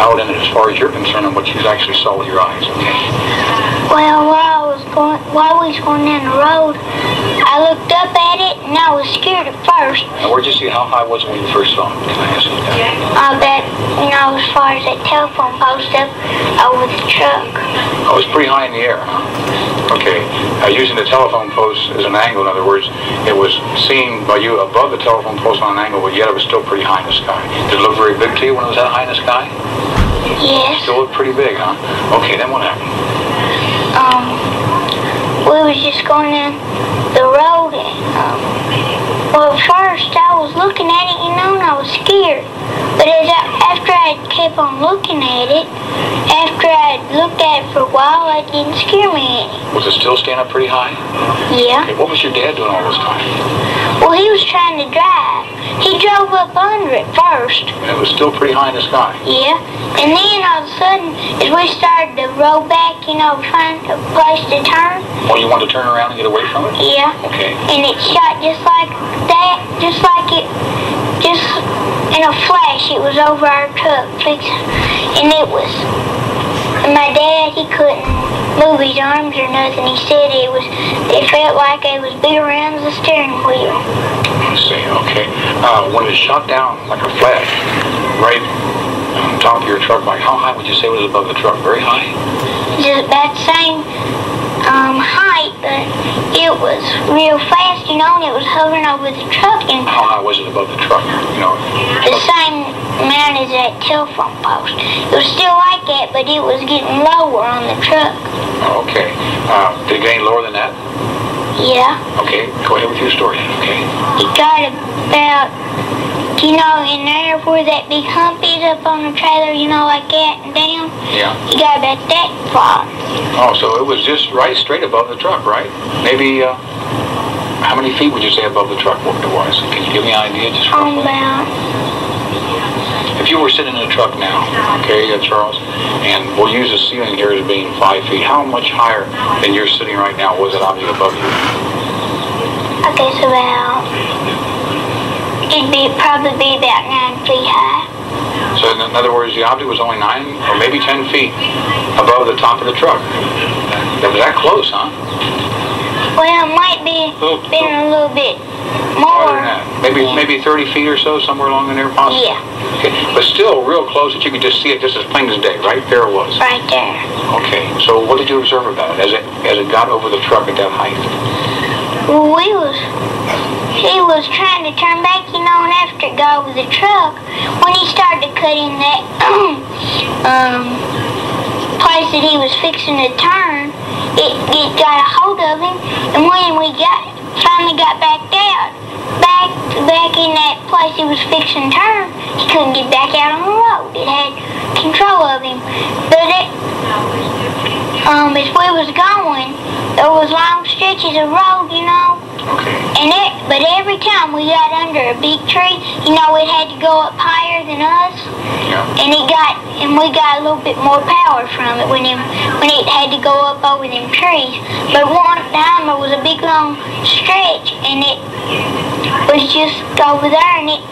dialed in as far as you're concerned on what you actually saw with your eyes, okay? Well, while we was going down the road, I looked up at it and I was scared at first. Now, where'd you see? How high was it when you first saw it? Can I ask you that? That, as far as that telephone post up over the truck. Oh, it was pretty high in the air, huh? Okay. Using the telephone post as an angle, in other words, it was seen by you above the telephone post on an angle, but yet it was still pretty high in the sky. Did it look very big to you when it was that high in the sky? Yes. Still looked pretty big, huh? Okay, then what happened? We was just going down the road and, well, first I was looking at it, and I was scared. But after I kept on looking at it, after I looked at it for a while, it didn't scare me any. Was it still standing up pretty high? Yeah. Okay, what was your dad doing all this time? Well, he was trying to drive. He drove up under it first. And it was still pretty high in the sky? Yeah. And then all of a sudden, as we started to roll back, find a place to turn. Oh, you wanted to turn around and get away from it? Yeah. Okay. And it shot just like that, just in a flash. It was over our truck, and my dad, he couldn't move his arms or nothing. He said it felt like it was big around the steering wheel. I see, okay. When it shot down like a flash, right on top of your truck, like how high would you say it was above the truck? Very high? Just about the same height, but it was real fast, and it was hovering over the truck. And how high was it above the truck? The same amount as that telephone post. It was still like that, but it was getting lower on the truck. Okay. Did it get any lower than that? Yeah. Okay, go ahead with your story then, okay? It got about, in there where that big hump is up on the trailer, like that and down. Yeah. It got about that far. Oh, so it was just right straight above the truck, right? Maybe, how many feet would you say above the truck it was? Can you give me an idea just roughly? About. If you were sitting in a truck now, okay, Charles, and we'll use the ceiling here as being 5 feet, how much higher than you're sitting right now was it object above you? I guess it'd probably be about 9 feet high. So in other words, the object was only 9 or maybe 10 feet above the top of the truck. That was that close, huh? Well, it might be been a little bit more. Than that. Maybe 30 feet or so, somewhere along in there, possibly? Yeah. Okay. But still real close that you could just see it just as plain as day. Right there it was. Right there. Okay. So what did you observe about it as it got over the truck at that height? Well, he was trying to turn back, and after it got over the truck, when he started to cut in that place that he was fixing to turn, it got a hold of him, and when we finally got back in that place he was fixing to turn, he couldn't get back out on the road. It had control of him. But as we was going, there was long stretches of road, Okay. But every time we got under a big tree, it had to go up higher than us. Yeah. And we got a little bit more power from it when it had to go up over them trees. But one time there was a big long stretch, and it was just over there, and it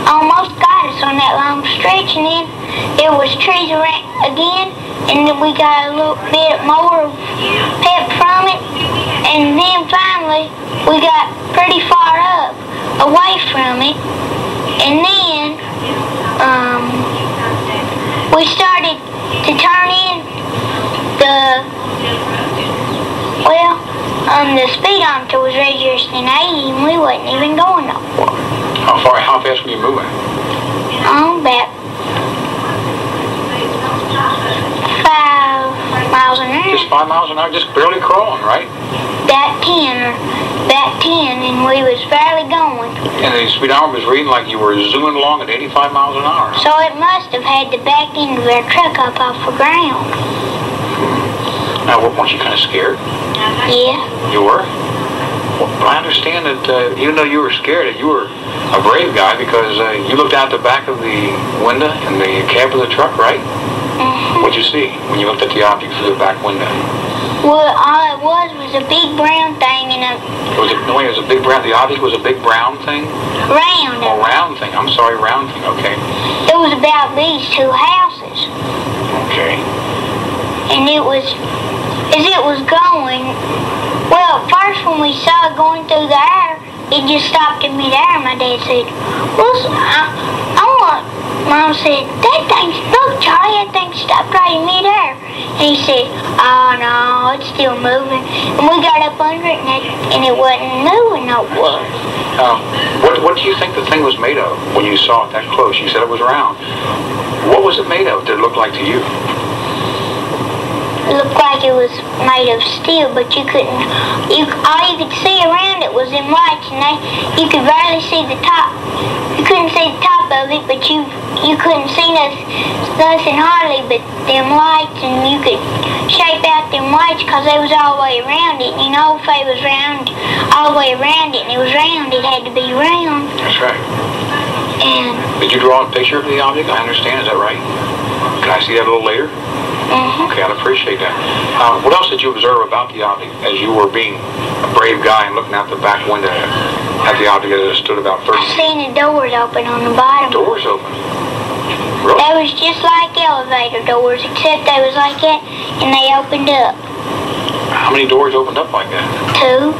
almost got us on that long stretch, and then there was trees around again, and then we got a little bit more pep from it, and then finally we got pretty far up away from it, and then we started to turn in the speedometer was registered in 80, and we wasn't even going nowhere. How fast were you moving? About 5 miles an hour. Just 5 miles an hour, just barely crawling, right? That 10, and we was barely going. And the speedometer was reading like you were zooming along at 85 miles an hour. So it must have had to back into their truck up off the ground. Now, weren't you kind of scared? Yeah. You were? Well, I understand that even though you were scared, that you were a brave guy because you looked out the back of the window in the cab of the truck, right? Mm-hmm. What'd you see when you looked at the object through the back window? Well, all it was a big brown thing, and it was a big brown. The object was a big brown thing. Round. Oh, round thing. I'm sorry, round thing. Okay. It was about these two houses. Okay. And it was, as it was going, well, at first when we saw it going through the air, it just stopped in midair. My dad said, well, Mom said, that thing, look, Charlie, that thing stopped right in midair. And he said, oh, no, it's still moving. And we got up under it, and it wasn't moving no more. What do you think the thing was made of when you saw it that close? You said it was round. What was it made of? Did it look like to you? It looked like it was made of steel, but you couldn't, all you could see around it was them lights, and you could barely see the top. You couldn't see the top of it, but you couldn't see nothing hardly but them lights, and you could shape out them lights because they was all the way around it. You know, if it was round, all the way around it, and it was round, it had to be round. That's right. And did you draw a picture of the object? I understand, is that right? Can I see that a little later? Okay, I'd appreciate that. What else did you observe about the object as you were being a brave guy and looking out the back window at the object as it stood about 30 feet? I seen the doors open on the bottom. Doors open? Really? They was just like elevator doors, except they was like that, and they opened up. How many doors opened up like that? 2.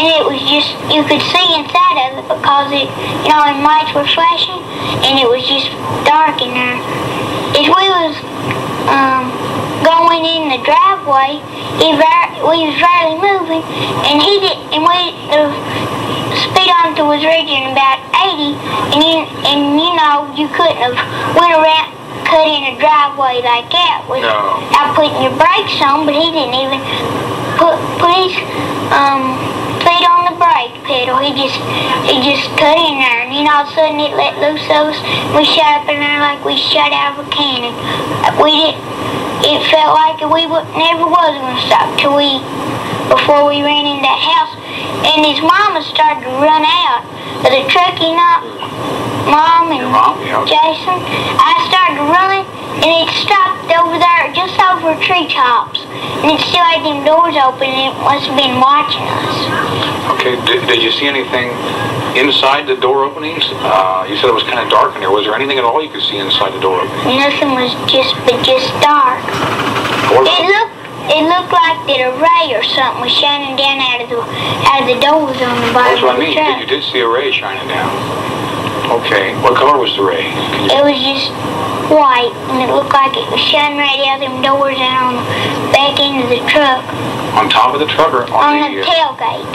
And it was just, you could see inside of it because it, you know, and lights were flashing, and it was just dark in there. As we was going in the driveway, we was barely moving, and the speedometer was reaching about 80, and you know, you couldn't have went around, cut in a driveway like that without putting your brakes on, but he didn't even put his feet on the brake pedal. He just cut in there, and then all of a sudden it let loose of us. We shot up in there like we shot out of a cannon. It felt like we never was going to stop before we ran in that house. And his mama started to run out of the truck, you know, Mom and Jason. I started to run, and it stopped over there, just over treetops. And it still had them doors open, and it must have been watching us. Okay, did you see anything inside the door openings? You said it was kind of dark in there. Was there anything at all you could see inside the door openings? Nothing was just dark. It looked like that a ray or something was shining down out of the doors on the bottom That's what of the I mean. truck. You did see a ray shining down. Okay. What color was the ray? It was just white, and it looked like it was shining right out of them doors and on the back end of the truck. On top of the truck or on the tailgate?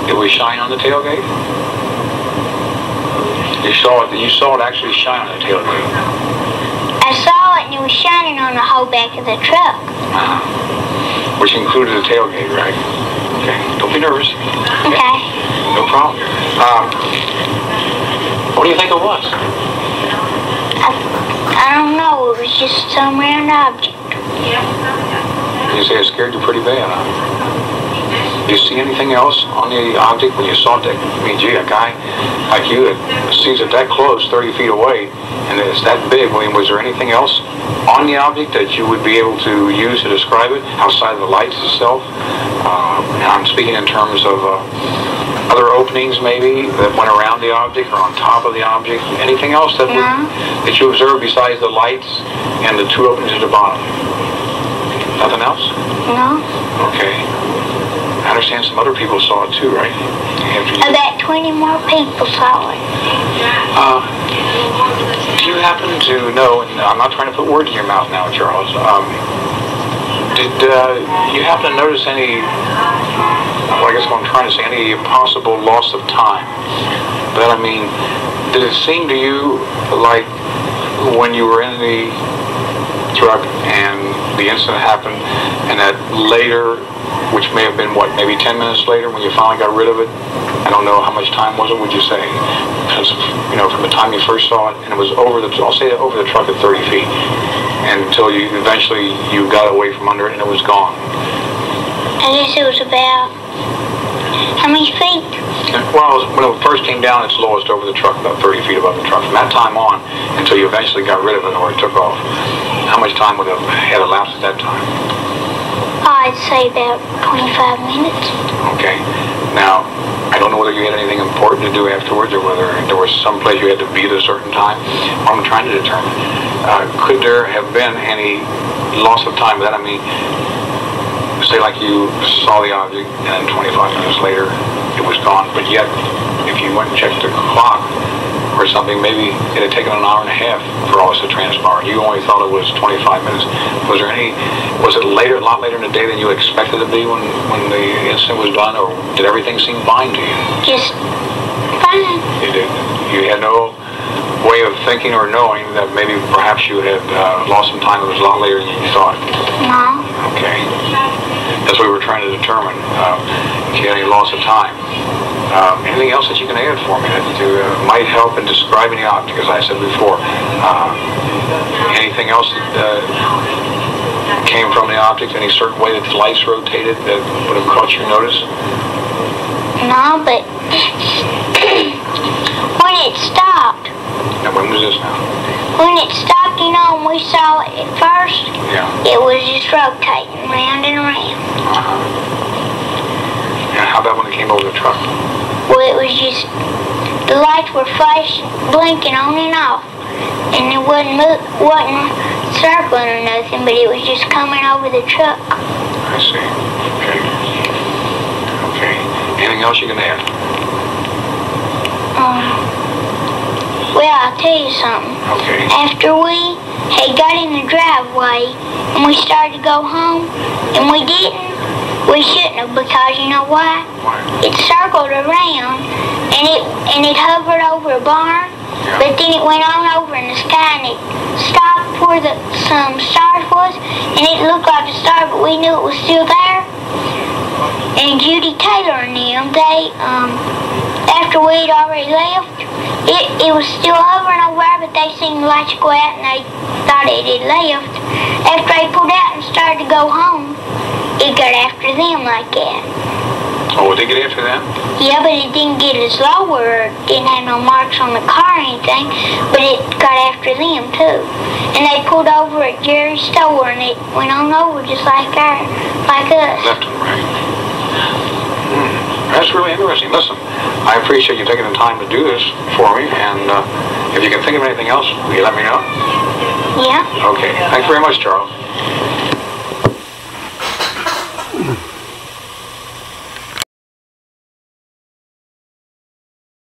It was shining on the tailgate? You saw it actually shine on the tailgate? I saw it, and it was shining on the whole back of the truck. Which included the tailgate, right? Okay. Don't be nervous. Okay. No problem. What do you think it was? I don't know. It was just some round object. You say it scared you pretty bad, huh? Did you see anything else on the object when you saw it? I mean, gee, a guy like you that sees it that close, 30 feet away, and it's that big. I mean, was there anything else on the object that you would be able to use to describe it outside of the lights itself? I'm speaking in terms of other openings maybe that went around the object or on top of the object. Anything else that you observed besides the lights and the 2 openings at the bottom? Nothing else? No. Okay. I understand some other people saw it too, right? About 20 more people saw it. Do you happen to know, and I'm not trying to put words in your mouth now, Charles, did you happen to notice any, well, I guess what I'm trying to say, any possible loss of time? But I mean, did it seem to you like when you were in the truck and the incident happened, and that later, which may have been, what, maybe 10 minutes later when you finally got rid of it? I don't know how much time was it, would you say? Because, you know, from the time you first saw it, and it was over the, I'll say over the truck at 30 feet, and until you eventually you got away from under it and it was gone. I guess it was about, how many feet? Well, when it first came down, it's lowest over the truck, about 30 feet above the truck. From that time on, until you eventually got rid of it or it took off, how much time would have had elapsed at that time? I'd say about 25 minutes. Okay. Now, I I don't know whether you had anything important to do afterwards or whether there was some place you had to be at a certain time. What I'm trying to determine, could there have been any loss of time? That, I mean, say like you saw the object and then 25 minutes later it was gone, but yet if you went and checked the clock or something, maybe it had taken an hour and a half for all this to transpire. You only thought it was 25 minutes. Was it later, a lot later in the day than you expected it to be when the incident was done, or did everything seem fine to you? Just fine. You did. You had no way of thinking or knowing that maybe perhaps you had lost some time that was a lot later than you thought? No. Okay. That's what we were trying to determine. If you had any loss of time. Anything else that you can add for me that might help in describing the object, as I said before? Anything else that came from the object? Any certain way that the lights rotated that would have caught your notice? No, but when it stopped. Now, when was this now? When it stopped, you know, and we saw it at first, yeah, it was just rotating round and around. And how about when it came over the truck? Well, it was just, the lights were flashing, blinking on and off. And it wasn't circling or nothing, but it was just coming over the truck. I see. Okay. Okay. Anything else you can add? Well, I'll tell you something. Okay. After we had got in the driveway and we started to go home, and we shouldn't have, because you know why? Why? It circled around and it hovered over a barn, yeah, but then it went on over in the sky and it stopped where some stars was, and it looked like a star, but we knew it was still there. And Judy Taylor and them, they after we'd already left, it was still hovering over there, but they seen the lights go out and they thought it had left. After they pulled out and started to go home, it got after them like that. Oh, did it get after them? Yeah, but it didn't get as low or didn't have no marks on the car or anything, but it got after them too. And they pulled over at Jerry's store and it went on over just like us. Left and right. That's really interesting. Listen, I appreciate you taking the time to do this for me, and if you can think of anything else, will you let me know? Yeah. Okay. Thanks very much, Charles.